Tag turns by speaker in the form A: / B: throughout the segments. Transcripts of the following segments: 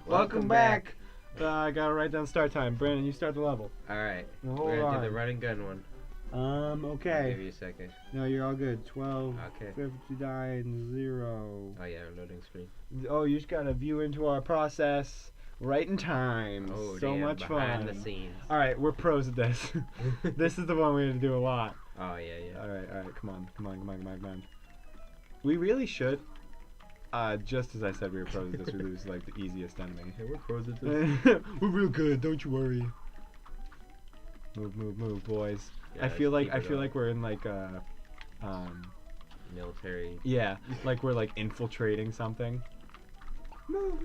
A: Welcome back. I gotta write down start time. Brandon, you start the level.
B: Alright.
A: Well,
B: We're
A: hold
B: gonna do
A: on.
B: the run and gun one. I'll give
A: Okay.
B: you a second.
A: No, you're all good. 12,
B: Okay.
A: 59, 0.
B: Oh yeah, loading screen.
A: Oh, you just gotta view into our process right in time.
B: Oh,
A: so
B: damn,
A: much
B: behind
A: fun.
B: the scenes.
A: Alright, we're pros at this. This is the one we have to do a lot.
B: Oh yeah.
A: Alright, come on. We really should. Just as I said we were pros at this, we lose like the easiest enemy.
B: Hey, we're pros at
A: We're real good, don't you worry. Move, boys.
B: Yeah,
A: I feel
B: keep it
A: like
B: up.
A: we're in like
B: Military.
A: yeah, like we're like infiltrating something. Move.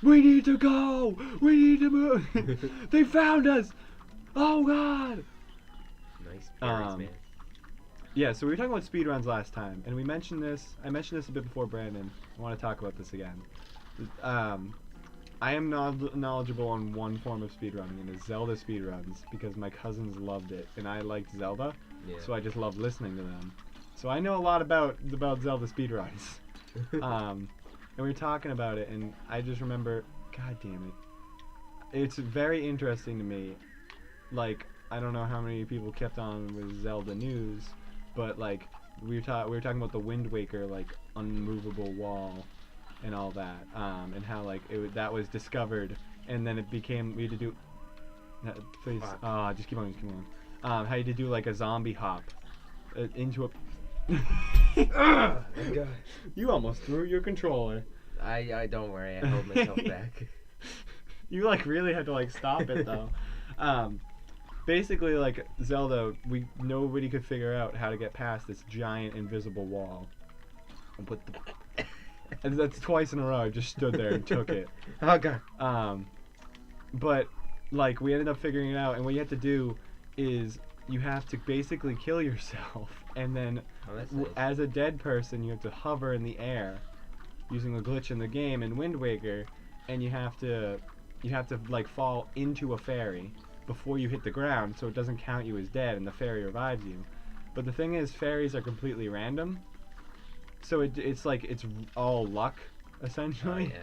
A: We need to go. We need to move. They found us. Oh God.
B: Nice berries, man.
A: Yeah, so we were talking about speedruns last time, and we mentioned this. I mentioned this a bit before Brandon. I want to talk about this again. I am knowledgeable on one form of speedrunning, and it's Zelda speedruns, because my cousins loved it, and I liked Zelda,
B: Yeah.
A: so I just loved listening to them. So I know a lot about Zelda speedruns. And we were talking about it, and I just remember, God damn it. It's very interesting to me. Like, I don't know how many people kept on with Zelda news, but like we were talking about the Wind Waker like unmovable wall and all that, and how like that was discovered, and then it became we had to do. Please, just keep on. How you had to do like a zombie hop into a.
B: God.
A: You almost threw your controller.
B: I don't worry, I hold myself back.
A: You like really had to like stop it though. Basically, like Zelda, nobody could figure out how to get past this giant invisible wall. And that's twice in a row. I just stood there and took it.
B: Oh God.
A: But like we ended up figuring it out, and what you have to do is you have to basically kill yourself, and then
B: Oh, that's nice.
A: as a dead person, you have to hover in the air using a glitch in the game in Wind Waker, and you have to like fall into a fairy before you hit the ground, so it doesn't count you as dead, and the fairy revives you. But the thing is, fairies are completely random, so it's like it's all luck
B: Oh
A: essentially.
B: yeah.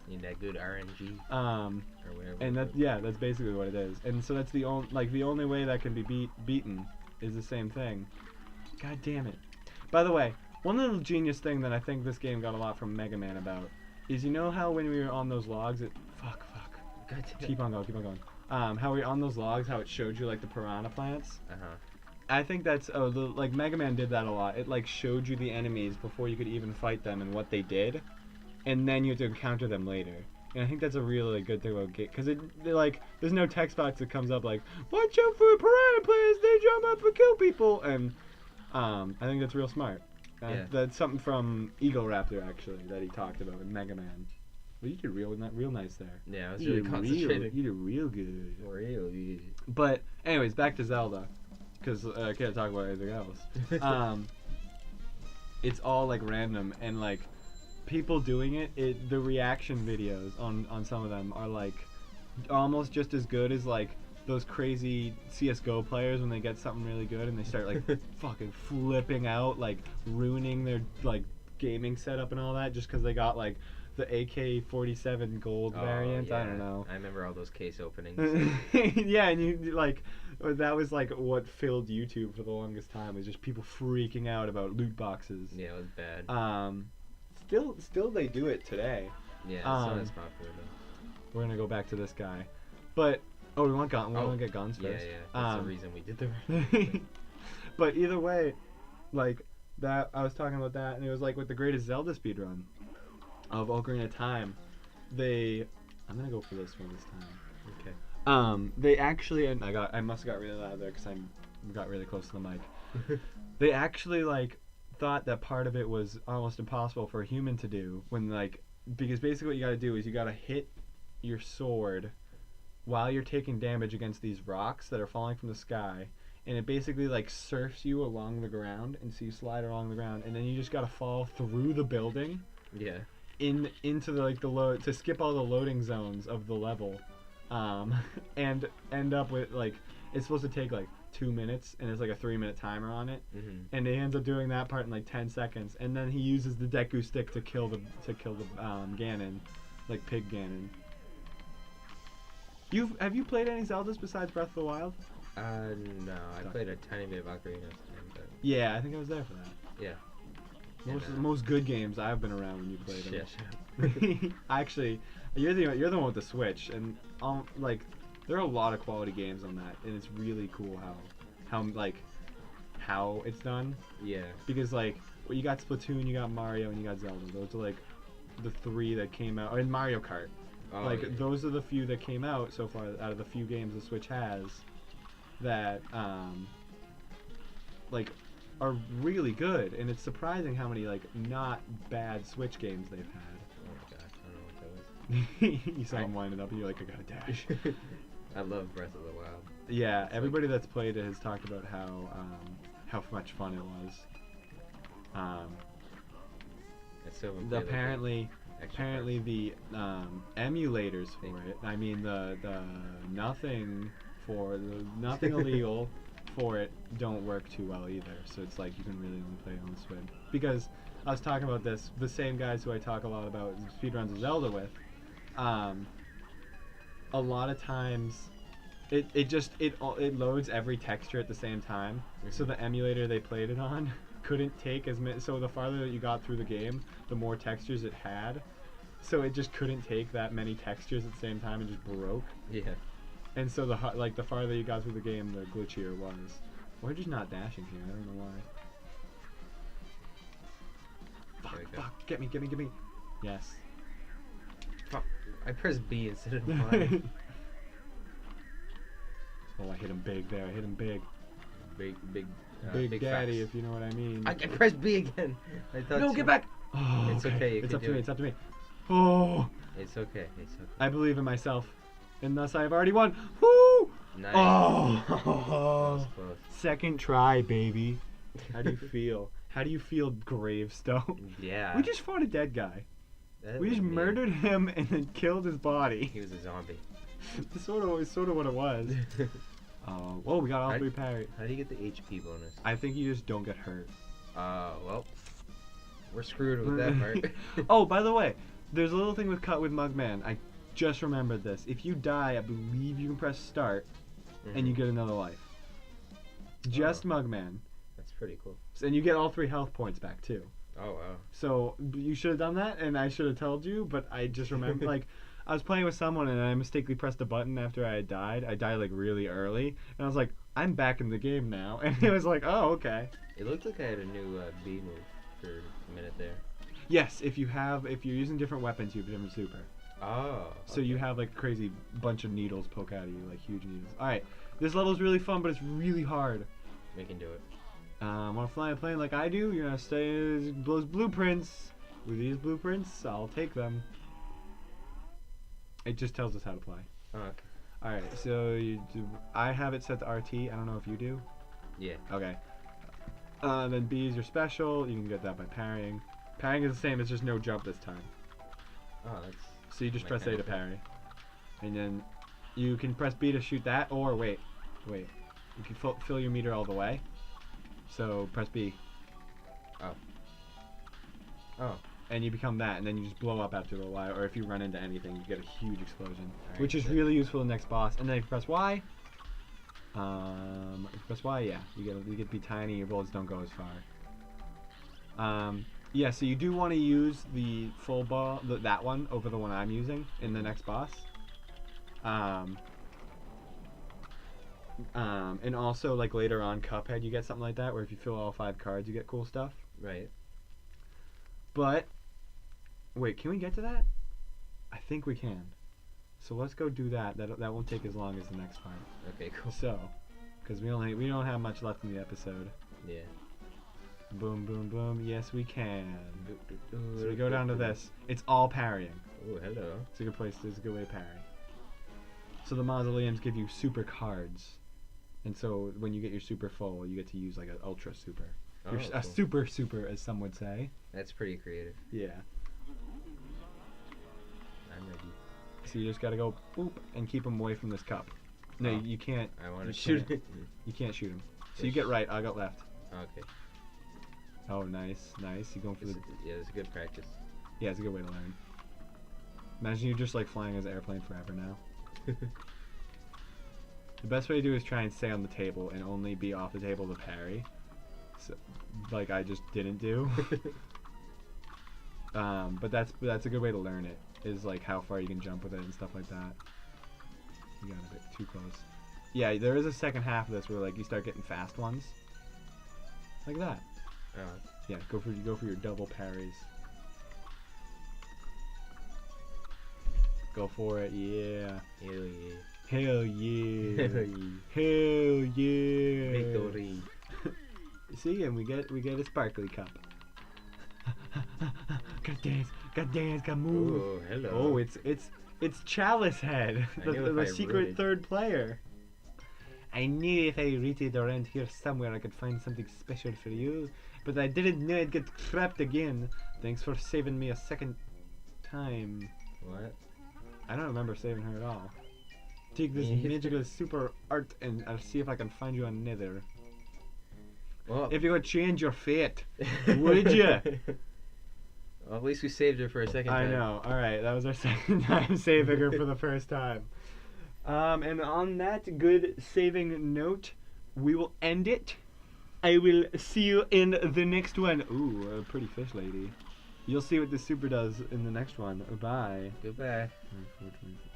B: Need that good RNG
A: Um,
B: or whatever.
A: and that's basically what it is. And so that's the only way that can be beaten is the same thing. God damn it! By the way, one little genius thing that I think this game got a lot from Mega Man about is, you know how when we were on those logs, fuck.
B: God damn.
A: Keep on going. How we on those logs, how it showed you like the piranha plants. I think that's like Mega Man did that a lot. It like showed you the enemies before you could even fight them and what they did, and then you have to encounter them later. And I think that's a really good thing about it, because like there's no text box that comes up like, watch out for piranha plants, they jump up and kill people, and I think that's real smart.
B: Yeah.
A: That's something from Eagle Raptor actually that he talked about in Mega Man. Well, you did real nice there.
B: Yeah, I was really concentrating.
A: You did real good.
B: Really?
A: But anyways, back to Zelda, because I can't talk about anything else. It's all like random, and like people doing it, the reaction videos on some of them are like almost just as good as like those crazy CS:GO players when they get something really good and they start like fucking flipping out, like ruining their like gaming setup and all that just because they got like the AK-47 gold variant.
B: Yeah.
A: I don't know.
B: I remember all those case openings.
A: Yeah, and you like that was like what filled YouTube for the longest time, was just people freaking out about loot boxes.
B: Yeah, it was bad.
A: Still they do it today.
B: Yeah, it's not as popular though.
A: We're gonna go back to this guy, but we want guns. We want to get guns first.
B: Yeah. That's the reason we did the.
A: But either way, like that, I was talking about that, and it was like with the greatest Zelda speedrun of Ocarina of Time, I'm gonna go for this one this time.
B: Okay.
A: They actually, and I must have got really loud there because I got really close to the mic. They actually like thought that part of it was almost impossible for a human to do, because basically what you gotta do is you gotta hit your sword while you're taking damage against these rocks that are falling from the sky, and it basically like surfs you along the ground, and so you slide along the ground, and then you just gotta fall through the building
B: Yeah.
A: into the load to skip all the loading zones of the level, and end up with like it's supposed to take like 2 minutes, and there's like a 3-minute timer on it, and he ends up doing that part in like 10 seconds, and then he uses the Deku stick to kill the Ganon, like Pig Ganon. Have you played any Zeldas besides Breath of the Wild?
B: No, I played a tiny bit of Ocarina of Time, but
A: Yeah, I think I was there for that.
B: yeah.
A: Most good games I've been around when you played them.
B: Yeah, shut up.
A: Actually, you're the one with the Switch, and like there are a lot of quality games on that, and it's really cool how it's done.
B: Yeah.
A: Because like, well, you got Splatoon, you got Mario, and you got Zelda. Those are like the three that came out, and Mario Kart.
B: Oh,
A: Like
B: yeah.
A: those are the few that came out so far out of the few games the Switch has that like are really good, and it's surprising how many like not bad Switch games they've had.
B: Oh my gosh, I don't know what that was.
A: You saw them lining up, and you're like, I gotta dash.
B: I love Breath of the Wild.
A: Yeah, everybody that's played it has talked about how much fun it was.
B: I still haven't played, like,
A: Apparently
B: extra
A: the emulators for it. I mean the nothing illegal for it don't work too well either. So it's like you can really only play it on the Switch. Because I was talking about this, the same guys who I talk a lot about speedruns of Zelda with. A lot of times it loads every texture at the same time. So the emulator they played it on couldn't take as many. So the farther that you got through the game, the more textures it had. So it just couldn't take that many textures at the same time and just broke.
B: Yeah.
A: And so the farther you got through the game, the glitchier it was. We're just not dashing here. I don't know why.
B: There we go.
A: Fuck! Get me! Yes.
B: Fuck. I pressed B instead of Y.
A: Oh, I hit him big there. I hit him big.
B: Big
A: Daddy,
B: facts.
A: if you know what I mean.
B: I pressed B again. I thought
A: No, get back! Oh,
B: It's okay, you
A: It's
B: can
A: up
B: do
A: to me.
B: it.
A: It's up to me. Oh,
B: It's okay. It's okay.
A: I believe in myself, and thus I have already won. Woo!
B: Nice.
A: Oh,
B: That was close.
A: second try, baby. How do you feel? How do you feel, Gravestone?
B: Yeah.
A: We just fought a dead guy.
B: That
A: We
B: was
A: just
B: me.
A: murdered him and then killed his body.
B: He was a zombie.
A: It's sort of what it was. Whoa, we got all three parry.
B: How do you get the HP bonus?
A: I think you just don't get hurt.
B: Well, we're screwed with that part.
A: Oh, by the way, there's a little thing with Mugman. I just remembered this. If you die, I believe you can press start, and you get another life. Just Mugman.
B: That's pretty cool.
A: And you get all 3 health points back too.
B: Oh wow.
A: So you should have done that, and I should have told you, but I just remember like I was playing with someone and I mistakenly pressed a button after I had died. I died like really early, and I was like, I'm back in the game now, and it was like, oh okay.
B: It looked like I had a new B move for a minute there.
A: Yes, if you're using different weapons, you have a different super.
B: Oh.
A: So you have like a crazy bunch of needles poke out of you, like huge needles. All right, this level's really fun, but it's really hard.
B: We can do it.
A: Want to fly a plane like I do? You're gonna stay those blueprints. With these blueprints, I'll take them. It just tells us how to fly.
B: Oh, okay.
A: All right, so I have it set to RT. I don't know if you do.
B: Yeah.
A: Okay. Then B is your special. You can get that by parrying. Parrying is the same. It's just no jump this time.
B: Oh, that's.
A: So you just
B: my
A: press A
B: kind
A: to
B: of thing.
A: parry, and then you can press B to shoot that. Or wait. You can fill your meter all the way. So press B.
B: Oh.
A: And you become that, and then you just blow up after a while. Or if you run into anything, you get a huge explosion,
B: Alright,
A: which is
B: so-
A: really useful in the next boss. And then if you press Y, if you press Y, yeah, you get to be tiny. Your bullets don't go as far. Yeah, so you do want to use the full ball, that one over the one I'm using in the next boss. And also like later on Cuphead, you get something like that, where if you fill all 5 cards, you get cool stuff.
B: Right.
A: But wait, can we get to that? I think we can. So let's go do that. That won't take as long as the next part.
B: Okay. Cool.
A: So, because we don't have much left in the episode.
B: Yeah.
A: Boom, boom, boom. Yes, we can. So we go down to this. It's all parrying.
B: Oh, hello.
A: It's a good place. It's a good way to parry. So the mausoleums give you super cards, and so when you get your super full, you get to use like an ultra super.
B: Oh,
A: A
B: cool.
A: super, as some would say.
B: That's pretty creative.
A: Yeah.
B: I'm ready.
A: So you just gotta go boop and keep him away from this cup. No,
B: Oh.
A: you can't.
B: I want
A: you
B: to shoot
A: can't-
B: it.
A: You can't shoot him. So you get right. I got left.
B: Okay.
A: Oh, nice. You going for the?
B: Yeah, it's a good practice.
A: Yeah, it's a good way to learn. Imagine you just like flying as airplane forever now. The best way to do is try and stay on the table and only be off the table to parry. So, like I just didn't do. But that's a good way to learn it. Is like how far you can jump with it and stuff like that. You got a bit too close. Yeah, there is a second half of this where like you start getting fast ones. Like that. Yeah, go for your double parries. Go for it, yeah.
B: Hell yeah.
A: Hell yeah.
B: Hell yeah.
A: Hell yeah.
B: Victory.
A: See, and we get a sparkly cup. Gotta dance, gotta move.
B: Oh, hello.
A: Oh, it's Chalice Head, the secret third player. I knew if I rooted around here somewhere I could find something special for you, but I didn't know I'd get trapped again. Thanks for saving me a second time.
B: What?
A: I don't remember saving her at all. Take this magical super art and I'll see if I can find you another.
B: Well,
A: If you could change your fate, would you?
B: Well, at least we saved her for a second time.
A: I know. Alright, that was our second time saving her for the first time. And on that good saving note, we will end it. I will see you in the next one. Ooh, a pretty fish lady. You'll see what the super does in the next one. Bye.
B: Goodbye.
A: 24, 24.